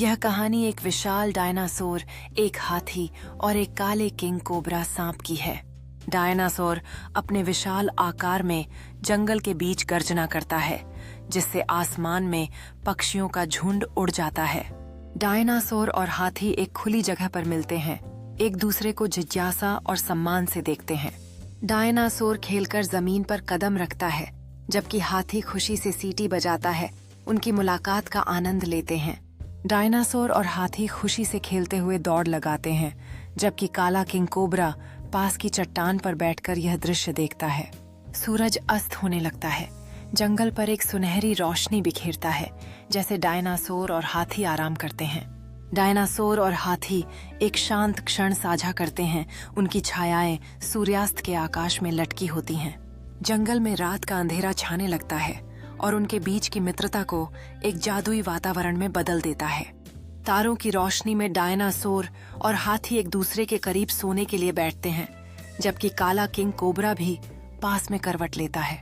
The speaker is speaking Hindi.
यह कहानी एक विशाल डायनासोर, एक हाथी और एक काले किंग कोबरा सांप की है। डायनासोर अपने विशाल आकार में जंगल के बीच गर्जना करता है, जिससे आसमान में पक्षियों का झुंड उड़ जाता है। डायनासोर और हाथी एक खुली जगह पर मिलते हैं, एक दूसरे को जिज्ञासा और सम्मान से देखते हैं। डायनासोर खेलकर जमीन पर कदम रखता है, जबकि हाथी खुशी से सीटी बजाता है। उनकी मुलाकात का आनंद लेते हैं। डायनासोर और हाथी खुशी से खेलते हुए दौड़ लगाते हैं, जबकि काला किंग कोबरा पास की चट्टान पर बैठकर यह दृश्य देखता है। सूरज अस्त होने लगता है। जंगल पर एक सुनहरी रोशनी बिखेरता है, जैसे डायनासोर और हाथी आराम करते हैं। डायनासोर और हाथी एक शांत क्षण साझा करते हैं। उनकी छायाएं सूर्यास्त के आकाश में लटकी होती हैं। जंगल में रात का अंधेरा छाने लगता है और उनके बीच की मित्रता को एक जादुई वातावरण में बदल देता है। तारों की रोशनी में डायनासोर और हाथी एक दूसरे के करीब सोने के लिए बैठते हैं, जबकि काला किंग कोबरा भी पास में करवट लेता है।